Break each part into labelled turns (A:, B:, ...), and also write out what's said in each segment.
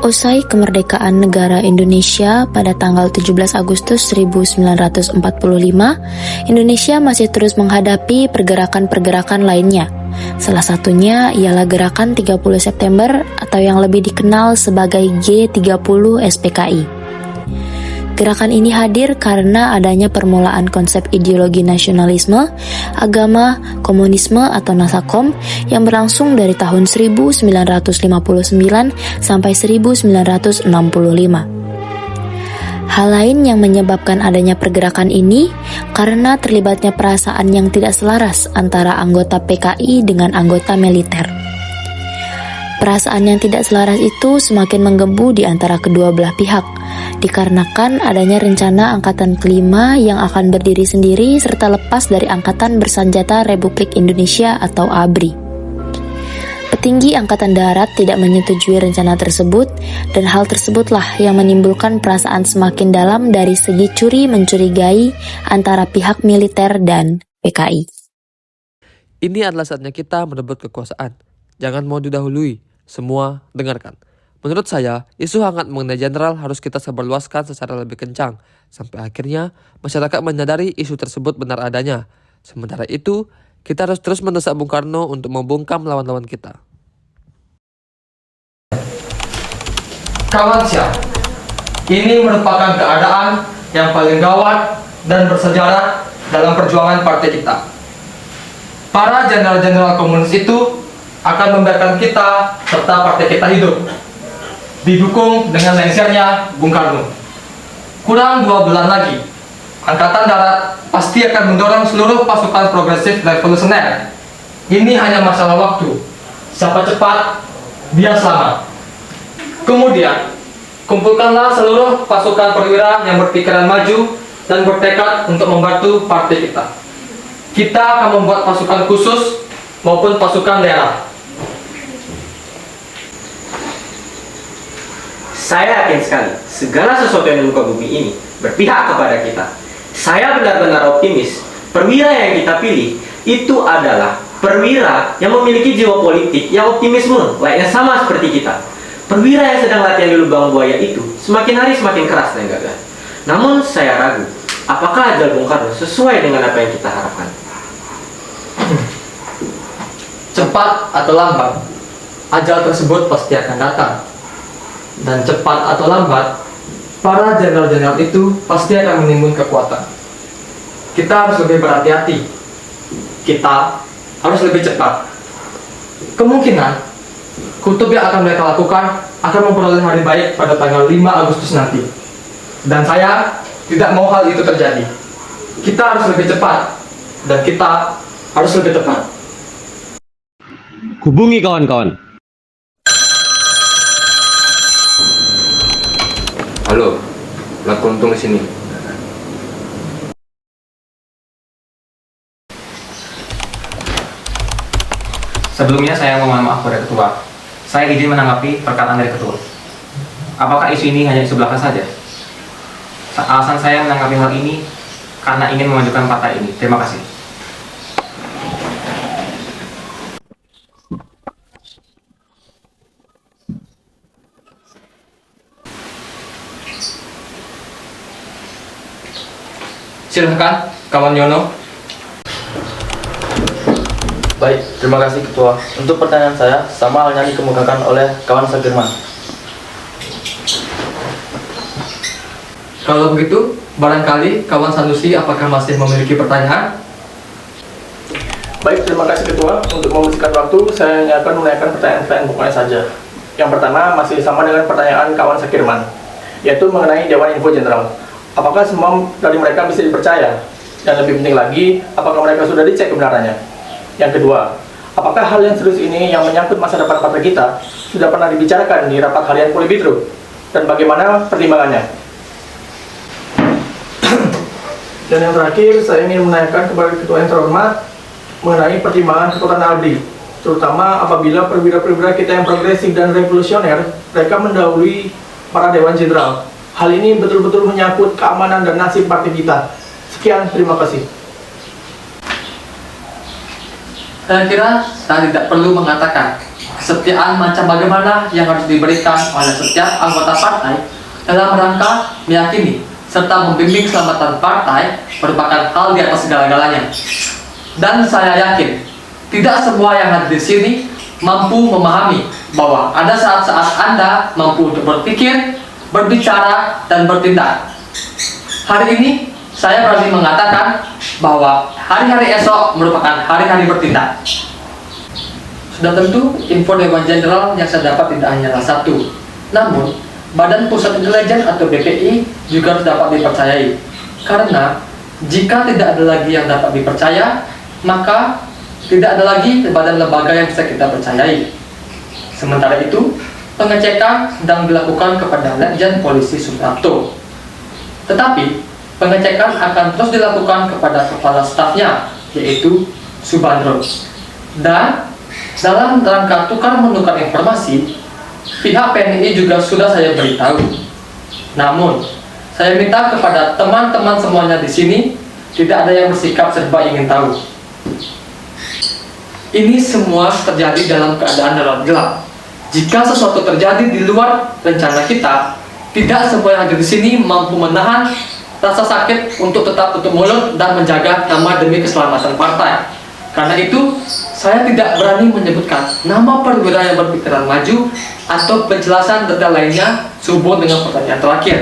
A: Usai kemerdekaan negara Indonesia pada tanggal 17 Agustus 1945, Indonesia masih terus menghadapi pergerakan-pergerakan lainnya. Salah satunya ialah gerakan 30 September atau yang lebih dikenal sebagai G30 SPKI. Gerakan ini hadir karena adanya permulaan konsep ideologi nasionalisme, agama, komunisme atau Nasakom yang berlangsung dari tahun 1959 sampai 1965. Hal lain yang menyebabkan adanya pergerakan ini karena terlibatnya perasaan yang tidak selaras antara anggota PKI dengan anggota militer. Perasaan yang tidak selaras itu semakin menggebu di antara kedua belah pihak, dikarenakan adanya rencana Angkatan Kelima yang akan berdiri sendiri serta lepas dari Angkatan Bersenjata Republik Indonesia atau ABRI. Petinggi Angkatan Darat tidak menyetujui rencana tersebut, dan hal tersebutlah yang menimbulkan perasaan semakin dalam dari segi curi-mencurigai antara pihak militer dan PKI.
B: Ini adalah saatnya kita merebut kekuasaan. Jangan mau didahului, semua dengarkan. Menurut saya, isu hangat mengenai jenderal harus kita sebarluaskan secara lebih kencang, sampai akhirnya masyarakat menyadari isu tersebut benar adanya. Sementara itu, kita harus terus mendesak Bung Karno untuk membungkam lawan-lawan kita.
C: Kawan siap, ini merupakan keadaan yang paling gawat dan bersejarah dalam perjuangan partai kita. Para jenderal-jenderal komunis itu akan membiarkan kita serta partai kita hidup, didukung dengan lengsernya Bung Karno. Kurang 2 bulan lagi, Angkatan Darat pasti akan mendorong seluruh pasukan progresif revolusioner. Ini hanya masalah waktu. Siapa cepat, dia selamat. Kemudian, kumpulkanlah seluruh pasukan perwira yang berpikiran maju dan bertekad untuk membantu partai kita. Kita akan membuat pasukan khusus maupun pasukan daerah.
D: Saya yakin sekali, segala sesuatu yang di muka bumi ini berpihak kepada kita. Saya benar-benar optimis, perwira yang kita pilih itu adalah perwira yang memiliki jiwa politik yang optimisme, layaknya sama seperti kita. Perwira yang sedang latihan di lubang buaya itu semakin hari semakin keras dan gagah. Namun saya ragu, apakah ajal Bung Karno sesuai dengan apa yang kita harapkan?
C: Cepat atau lambat, ajal tersebut pasti akan datang. Dan cepat atau lambat, para jenderal-jenderal itu pasti akan menimbun kekuatan. Kita harus lebih berhati-hati. Kita harus lebih cepat. Kemungkinan kutub yang akan mereka lakukan akan memperoleh hari baik pada tanggal 5 Agustus nanti. Dan saya tidak mau hal itu terjadi. Kita harus lebih cepat. Dan kita harus lebih tepat.
E: Hubungi kawan-kawan.
F: Halo, Laku Untung di sini.
G: Sebelumnya saya mohon maaf kepada Ketua. Saya izin menanggapi perkataan dari Ketua. Apakah isu ini hanya isu belaka saja? Alasan saya menanggapi hal ini karena ingin memajukan partai ini. Terima kasih.
C: Silahkan, kawan Yono.
H: Baik, terima kasih Ketua. Untuk pertanyaan saya, sama halnya dikemukakan oleh kawan Sagirman.
C: Kalau begitu, barangkali kawan Sanusi apakah masih memiliki pertanyaan?
I: Baik, terima kasih Ketua. Untuk membersihkan waktu, saya hanya akan menanyakan pertanyaan-pertanyaan pokoknya saja. Yang pertama masih sama dengan pertanyaan kawan Sagirman, yaitu mengenai Dewan Info Jenderal. Apakah semua dari mereka bisa dipercaya? Dan lebih penting lagi, apakah mereka sudah dicek kebenarannya? Yang kedua, apakah hal yang serius ini yang menyangkut masa depan partai kita sudah pernah dibicarakan di rapat harian Politbiro? Dan bagaimana pertimbangannya? Dan yang terakhir, saya ingin menanyakan kepada Ketua yang terhormat mengenai pertimbangan kekuatan ABRI, terutama apabila perwira-perwira kita yang progresif dan revolusioner, mereka mendahului para Dewan Jenderal. Hal ini betul-betul menyangkut keamanan dan nasib partai kita. Sekian, terima kasih.
C: Saya kira saya tidak perlu mengatakan kesetiaan macam bagaimana yang harus diberikan oleh setiap anggota partai dalam rangka meyakini serta membimbing keselamatan partai merupakan hal di atas segala-galanya. Dan saya yakin tidak semua yang hadir di sini mampu memahami bahwa ada saat-saat Anda mampu untuk berpikir, berbicara, dan bertindak. Hari ini saya berani mengatakan bahwa hari-hari esok merupakan hari-hari bertindak. Sudah tentu info Dewan Jenderal yang saya dapat tidak hanyalah satu, namun Badan Pusat Intelijen atau BPI juga harus dapat dipercayai. Karena jika tidak ada lagi yang dapat dipercaya, maka tidak ada lagi badan lembaga yang bisa kita percayai. Sementara itu, pengecekan sedang dilakukan kepada Letjen Polisi Suprapto. Tetapi, pengecekan akan terus dilakukan kepada kepala stafnya, yaitu Subandro. Dan dalam rangka tukar-menukar informasi, pihak PNI juga sudah saya beritahu. Namun, saya minta kepada teman-teman semuanya di sini tidak ada yang bersikap serba ingin tahu. Ini semua terjadi dalam keadaan darurat gelap. Jika sesuatu terjadi di luar rencana kita, tidak semua yang ada di sini mampu menahan rasa sakit untuk tetap tutup mulut dan menjaga nama demi keselamatan partai. Karena itu, saya tidak berani menyebutkan nama perwira yang berpikiran maju atau penjelasan detail lainnya sehubung dengan pertanyaan terakhir.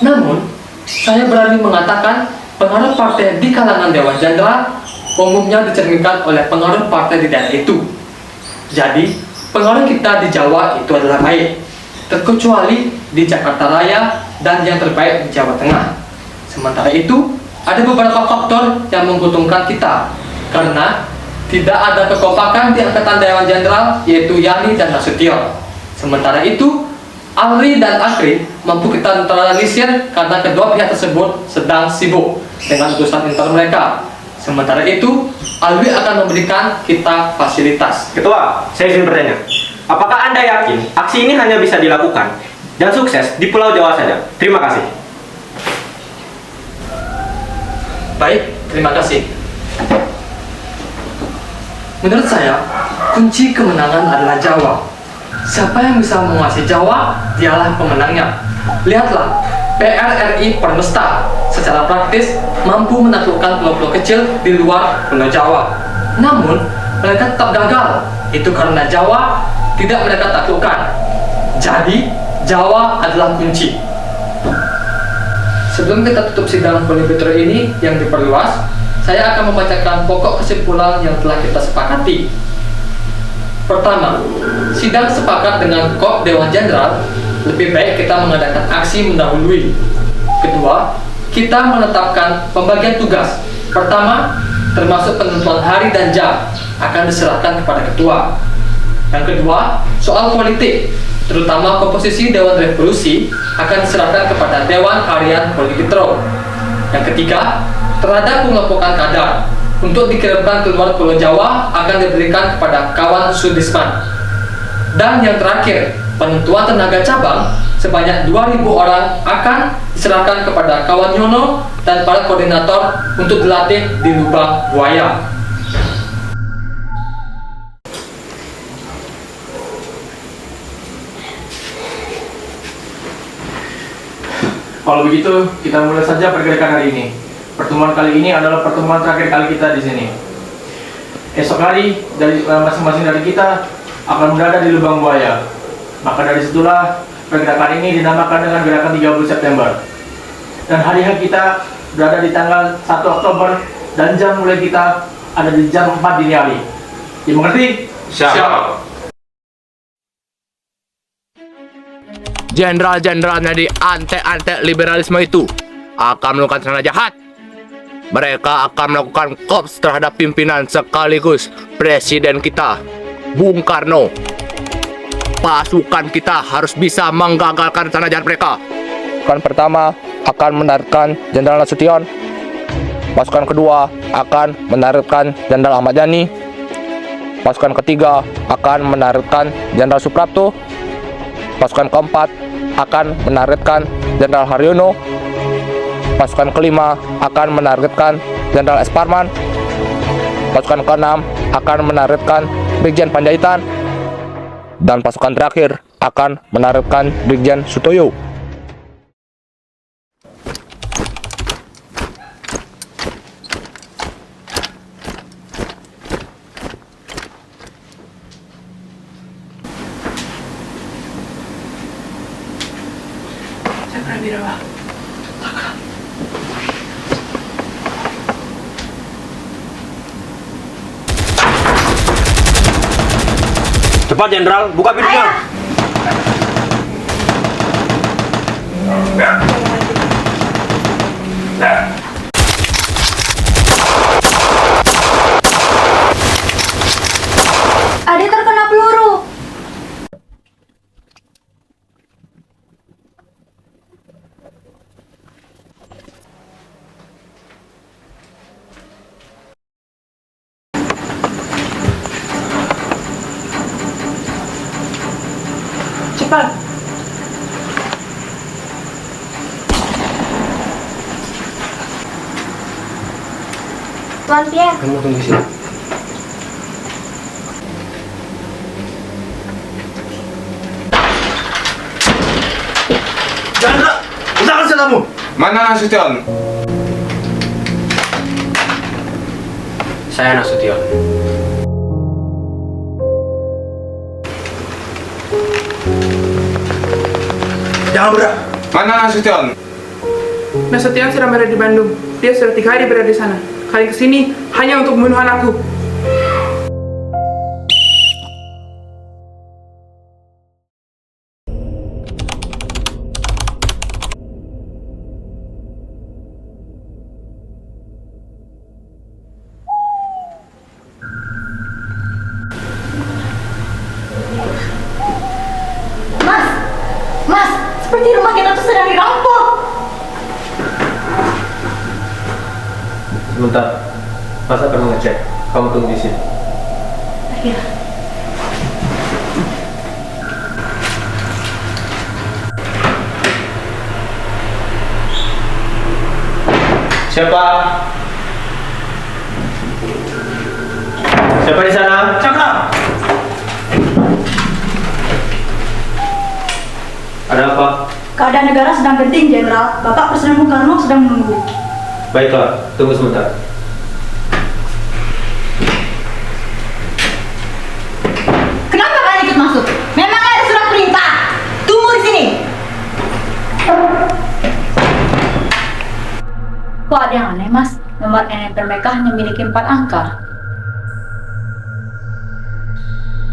C: Namun, saya berani mengatakan pengaruh partai di kalangan Dewan Jenderal umumnya dicerminkan oleh pengaruh partai di daerah itu. Jadi, pengaruh kita di Jawa itu adalah baik, terkecuali di Jakarta Raya dan yang terbaik di Jawa Tengah. Sementara itu, ada beberapa faktor yang menguntungkan kita, karena tidak ada kekompakan di Angkatan Dewan Jenderal, yaitu Yani dan Nasution. Sementara itu, Alri dan Akri mampu kita neutralisir karena kedua pihak tersebut sedang sibuk dengan urusan intern mereka. Sementara itu, Alwi akan memberikan kita fasilitas.
D: Ketua, saya izin bertanya. Apakah Anda yakin aksi ini hanya bisa dilakukan dan sukses di Pulau Jawa saja? Terima kasih.
C: Baik, terima kasih. Menurut saya, kunci kemenangan adalah Jawa. Siapa yang bisa menguasai Jawa, dialah pemenangnya. Lihatlah, PRRI Permesta secara praktis mampu menaklukkan pulau-pulau kecil di luar Pulau Jawa. Namun, mereka tetap gagal. Itu karena Jawa tidak mereka taklukkan. Jadi, Jawa adalah kunci. Sebelum kita tutup sidang Polibitro ini yang diperluas, saya akan membacakan pokok kesimpulan yang telah kita sepakati. Pertama, sidang sepakat dengan KOP Dewan Jenderal lebih baik kita mengadakan aksi mendahului. Kedua, kita menetapkan pembagian tugas. Pertama, termasuk penentuan hari dan jam akan diserahkan kepada ketua. Yang kedua, soal politik, terutama komposisi Dewan Revolusi akan diserahkan kepada Dewan Harian Polibitro. Yang ketiga, terhadap pengelompokan kadar untuk dikirimkan ke luar Pulau Jawa akan diberikan kepada kawan Sudisman. Dan yang terakhir, penentuan tenaga cabang sebanyak 2.000 orang akan diserahkan kepada kawan Yono dan para koordinator untuk dilatih di lubang buaya.
I: Kalau begitu, kita mulai saja pergerakan hari ini. Pertemuan kali ini adalah pertemuan terakhir kali kita di sini. Esok hari, masing-masing dari kita akan berada di lubang buaya. Maka dari situlah pergerakan ini dinamakan dengan gerakan 30 September. Dan hari-hari kita berada di tanggal 1 Oktober dan jam mulai kita ada di jam 4 dini hari. Dimengerti?
F: Siap.
E: Jenderal-jenderalnya di antek-antek liberalisme itu akan melakukan serangan jahat. Mereka akan melakukan kops terhadap pimpinan sekaligus presiden kita, Bung Karno. Pasukan kita harus bisa menggagalkan rencana jahat mereka. Pasukan pertama akan menarikkan Jenderal Nasution. Pasukan kedua akan menarikkan Jenderal Ahmad Yani. Pasukan ketiga akan menarikkan Jenderal Suprapto. Pasukan keempat akan menargetkan Jenderal Haryono. Pasukan kelima akan menargetkan Jenderal S. Parman. Pasukan keenam akan menargetkan Brigjen Panjaitan. dan pasukan terakhir akan menarik Brigjen Sutoyo.
D: Cepat Jenderal, buka pintunya.
A: Adik terkena peluru.
J: Cepat.
A: Tuan Pierre.
F: Kamu tunggu sini.
D: Chandra, usahakan senjatamu.
F: Mana Nasution?
D: Saya Nasution. Jangan bergerak.
F: Mana Nasution?
J: Nasution sedang berada di Bandung. Dia sudah 3 hari berada di sana. Kali kesini hanya untuk membunuh anakku.
A: Mas, seperti rumah kita tuh sedang dirampok.
G: Sebentar, Mas akan mengecek. Kamu tunggu di sini.
A: Iya.
D: Siapa? Siapa di sana?
J: Cakra!
D: Ada apa?
K: Keadaan negara sedang genting, Jenderal. Bapak Presiden Bung Karno sedang menunggu.
G: Baiklah, tunggu sebentar.
K: Kenapa kalian ikut masuk? Memang ada surat perintah. Tunggu di sini. Kok ada yang aneh, Mas? Nomor NPWP mereka hanya memiliki 4 angka.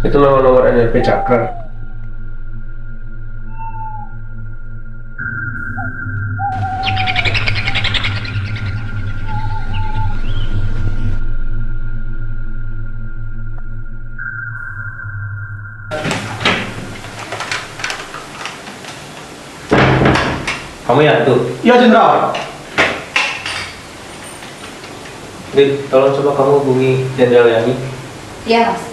I: Itu nomor NLP Cakra.
G: Kamu ya itu?
I: Iya, Jenderal.
G: Dik, tolong coba kamu hubungi Jenderal Yani.
K: Iya, Mas.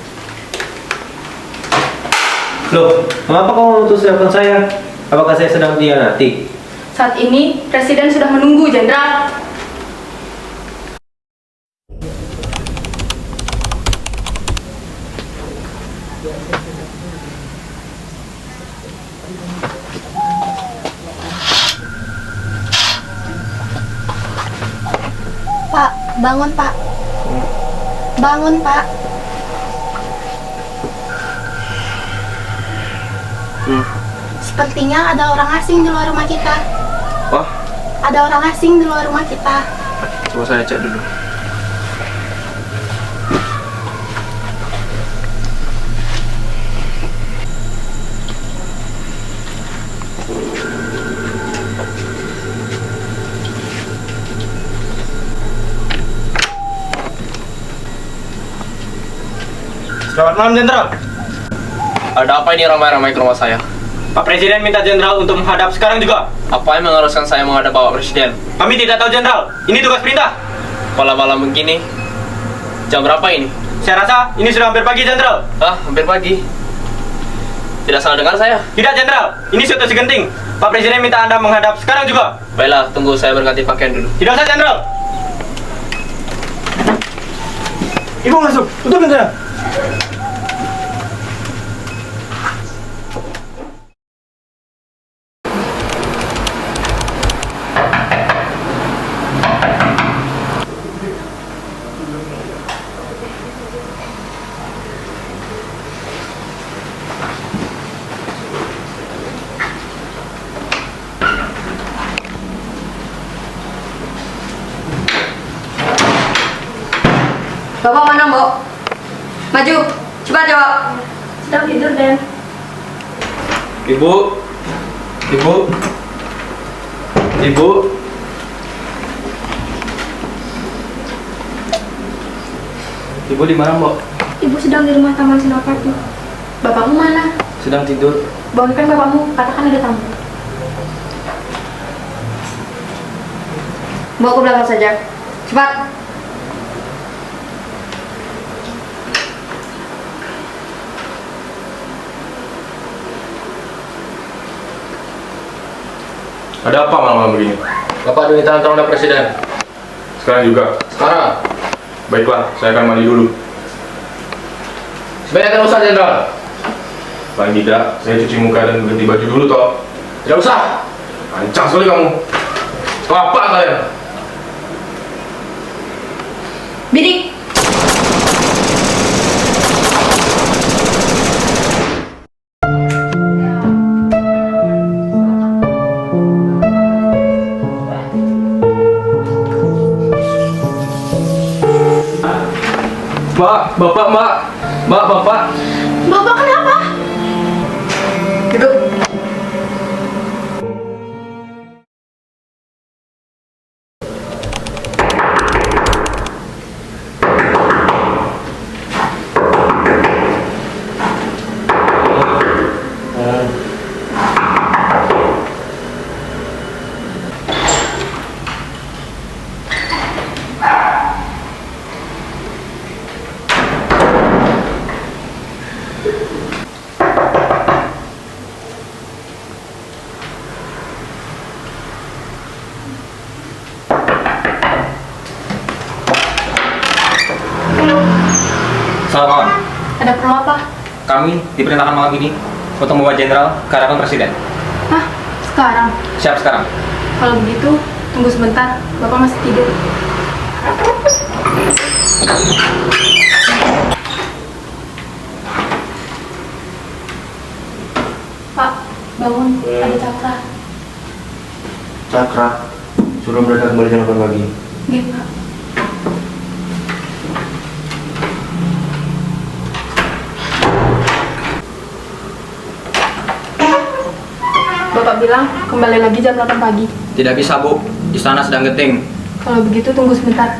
G: Loh, mengapa kamu memutus telepon saya? Apakah saya sedang dihianati?
K: Saat ini Presiden sudah menunggu, Jenderal.
A: Pak, bangun Pak. Bangun Pak. Sepertinya ada orang asing di luar rumah kita.
F: Wah,
A: Ada orang asing di luar rumah kita.
F: coba saya cek dulu.
D: Selamat malam, Jenderal.
C: Ada apa ini ramai-ramai ke rumah saya?
D: Pak Presiden minta Jenderal untuk menghadap sekarang juga.
C: Apa yang mengharuskan saya menghadap Bapak Presiden?
D: Kami tidak tahu, Jenderal. Ini tugas perintah.
C: Malam-malam begini. Jam berapa ini?
D: Saya rasa ini sudah hampir pagi, Jenderal.
C: Hampir pagi. Tidak salah dengar saya?
D: Tidak, Jenderal. Ini situasi genting. Pak Presiden minta Anda menghadap sekarang juga.
C: Baiklah, tunggu saya berganti pakaian dulu.
D: Tidak usah, Jenderal.
I: Ibu masuk. Tutup pintunya.
K: Bapak mana, Mbok? Maju. Cepat jawab. Sedang tidur, Den.
G: Ibu. Ibu. Ibu. Ibu di mana, Mbok?
K: Ibu sedang di rumah Taman Senopati. Bapakmu mana?
G: Sedang tidur.
K: Bangunkan bapakmu, katakan ada tamu. Bawa ke belakang saja. Cepat.
F: Ada apa malam-malam begini?
G: Bapak diminta tolong oleh Presiden.
F: Sekarang juga.
G: Sekarang.
F: Baiklah, saya akan mandi dulu.
G: Sebaiknya tidak usah, Jenderal.
F: Paling tidak, saya cuci muka dan ganti baju dulu toh.
G: Tidak usah.
F: Lancang sekali kamu. Apa saya?
K: Bidik.
C: Mbak, bapak, mbak. Mbak, bapak.
K: Bapak kenapa? Duduk.
G: Selamat malam.
K: Ada perlu apa?
G: Kami diperintahkan malam ini untuk membawa Jenderal ke hadapan Presiden.
K: Hah? Sekarang?
G: Siap sekarang.
K: Kalau begitu, tunggu sebentar. Bapak masih tidur. Pak, bangun. Ada Cakra.
H: Cakra, suruh mereka kembali jam 8 pagi.
K: Iya, Pak. Bapak bilang kembali lagi jam 8 pagi.
G: Tidak bisa, Bu. Istana sedang genting.
K: Kalau begitu tunggu sebentar.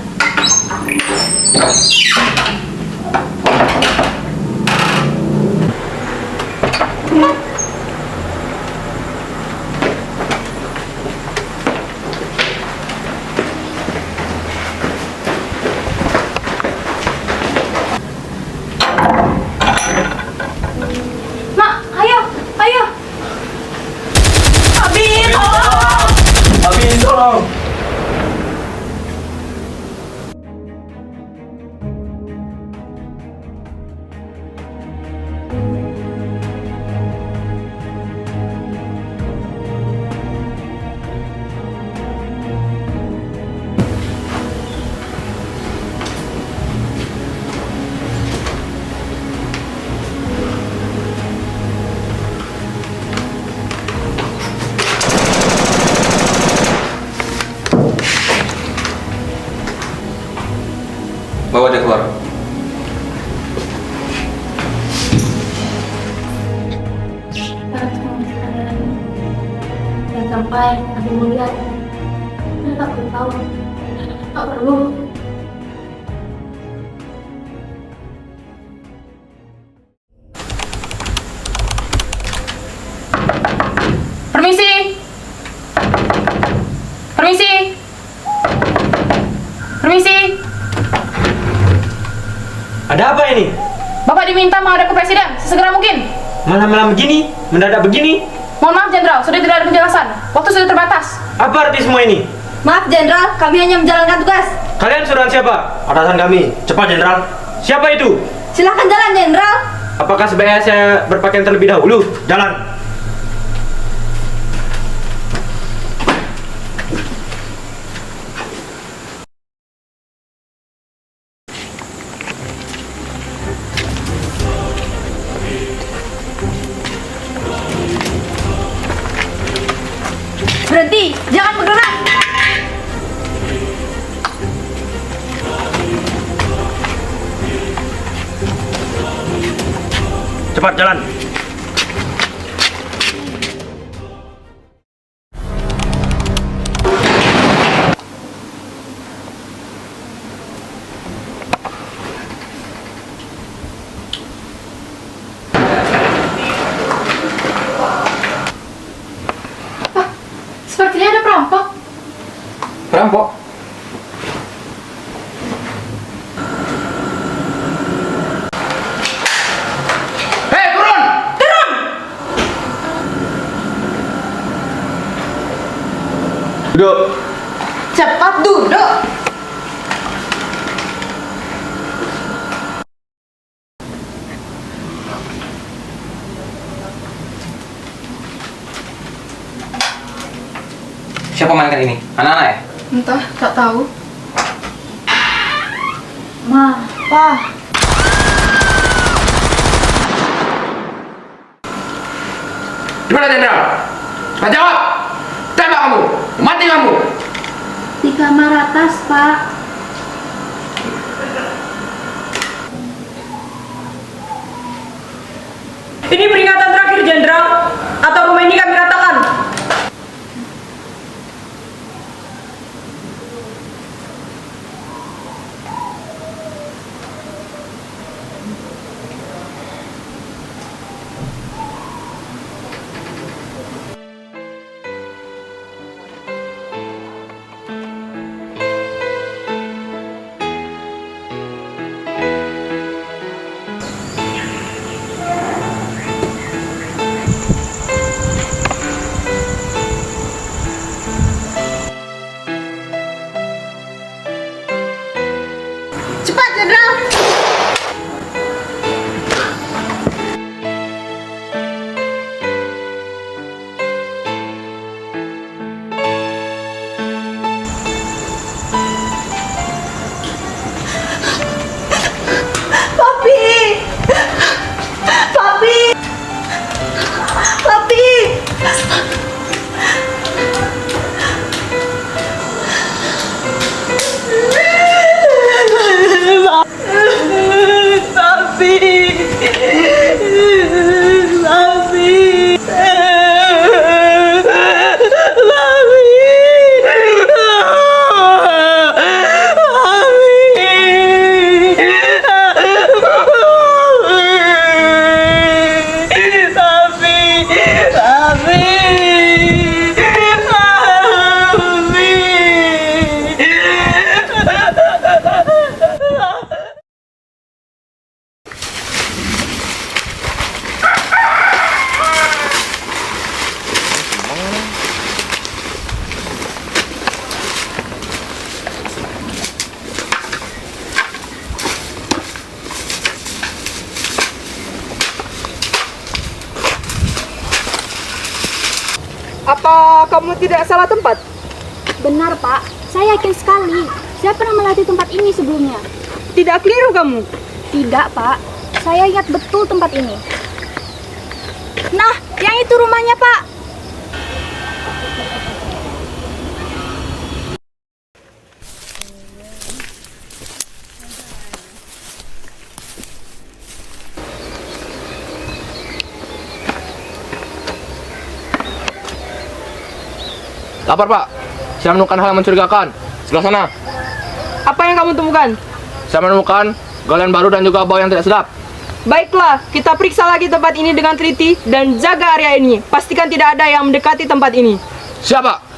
K: Mak, ayo, ayo. Abi, tolong.
C: Abi, tolong.
G: Bawa dia keluar.
K: Jangan sampai Abi melihat. Tak perlu tahu. Tak perlu. Permisi. Permisi. Permisi.
D: Ada apa ini?
K: Bapak diminta menghadap ke Presiden sesegera mungkin.
D: Malam-malam begini, mendadak begini.
K: Mohon maaf, Jenderal, sudah tidak ada penjelasan. Waktu sudah terbatas.
D: Apa arti semua ini?
K: Maaf, Jenderal, kami hanya menjalankan tugas.
D: Kalian suruhan siapa? Atasan kami. Cepat, Jenderal. Siapa itu?
K: Silahkan jalan, Jenderal.
D: Apakah sebaiknya saya berpakaian terlebih dahulu? Jalan.
K: Berhenti, jangan bergerak.
E: Cepat jalan.
K: Sepertinya ada perampok.
I: Perampok?
J: Hei, turun! Turun!
H: Duduk.
K: Cepat duduk.
G: Siapa mainkan ini? Anak-anak ya?
K: Entah, tak tahu. Ma, Pa.
J: Di mana Jenderal? Cepat jawab! Tembak kamu! Mati kamu!
A: Di kamar atas, Pak.
J: Ini peringatan terakhir, Jenderal. Atau rumah ini kami ratakan.
K: Cepat, Jenderal. Papi. Papi. Papi.
J: Apa kamu tidak salah tempat?
A: Benar, Pak. Saya yakin sekali. Saya pernah melatih tempat ini sebelumnya.
J: Tidak keliru kamu.
A: Tidak, Pak. Saya ingat betul tempat ini. Nah, yang itu rumahnya, Pak.
E: Lapar, Pak. Saya menemukan hal yang mencurigakan. Sebelah sana.
J: Apa yang kamu temukan?
E: Saya menemukan galian baru dan juga bau yang tidak sedap.
J: Baiklah, kita periksa lagi tempat ini dengan teliti dan jaga area ini. Pastikan tidak ada yang mendekati tempat ini.
E: Siapa?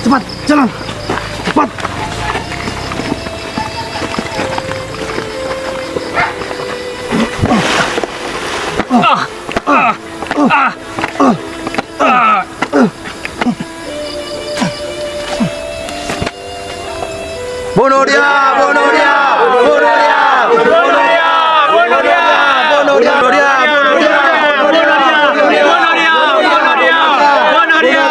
I: Cepat, jalan. Cepat.
H: Bunuh dia, bunuh dia, bunuh dia, bunuh dia, bunuh dia, bunuh dia, bunuh dia, bunuh dia, bunuh dia.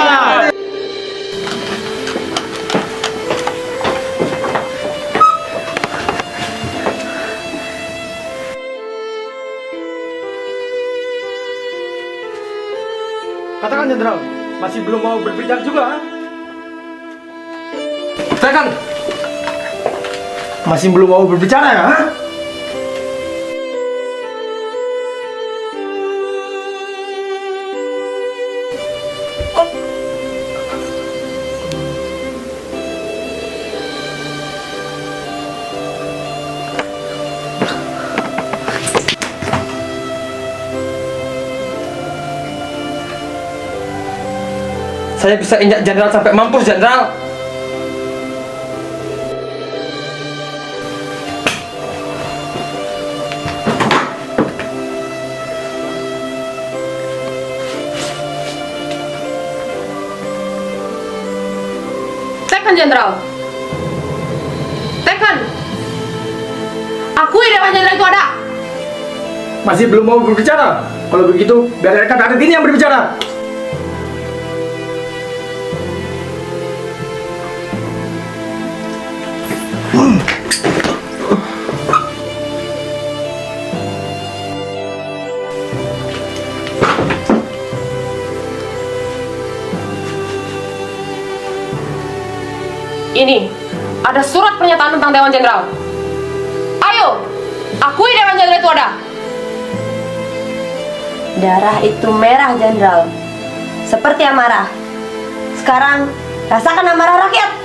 I: Jenderal? Masih belum mau berbicara juga?
C: Tekan!
I: Masih belum mau berbicara ya? Ha?
C: Saya bisa injak Jenderal sampai mampus, Jenderal.
J: Tekan, Jenderal. Tekan. Akui Dewan Jenderal itu ada.
I: Masih belum mau berbicara? Kalau begitu, biar rekan Radit ini yang berbicara.
J: Ini ada surat pernyataan tentang Dewan Jenderal. Ayo, akui Dewan Jenderal itu ada.
K: Darah itu merah, Jenderal. Seperti amarah. Sekarang, rasakan amarah rakyat.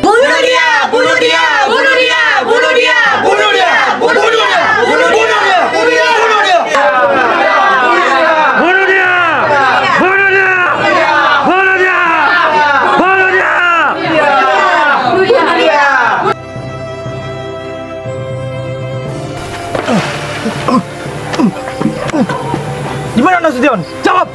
K: Bunuh dia! Bunuh dia! Bunuh dia! Bunuh dia! Bunuh dia! Bunuh dia! Bunuh dia! Bunuh dia! Bunuh dia!
H: Bunuh dia! Bunuh dia! Bunuh dia! Bunuh dia!
K: Bunuh dia!
I: Di mana Nasution? Jawab!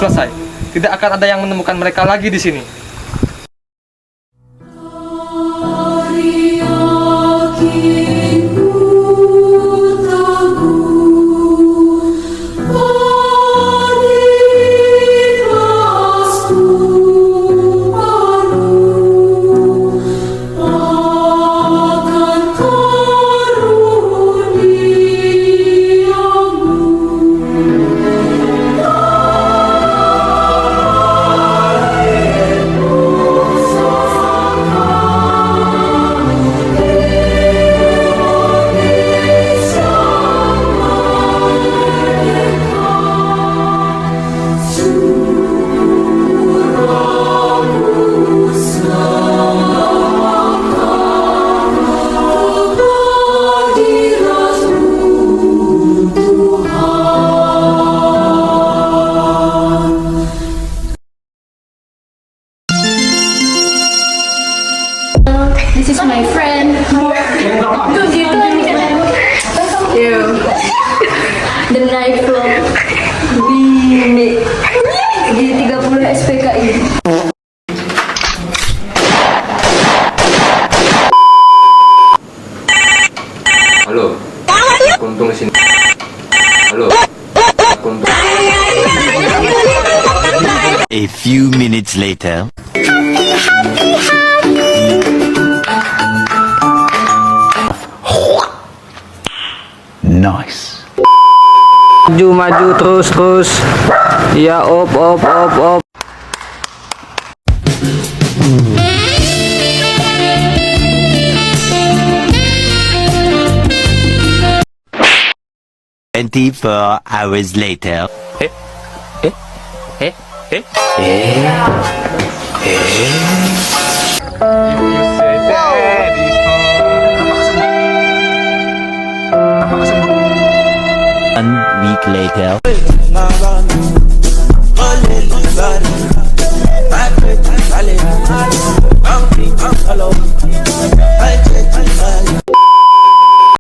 C: Selesai. Tidak akan ada yang menemukan mereka lagi di sini.
K: This is my friend. The night club. Bini.
L: A few minutes later. Nice.
C: Maju terus. Ya, op.
L: 24 hours later. One week later.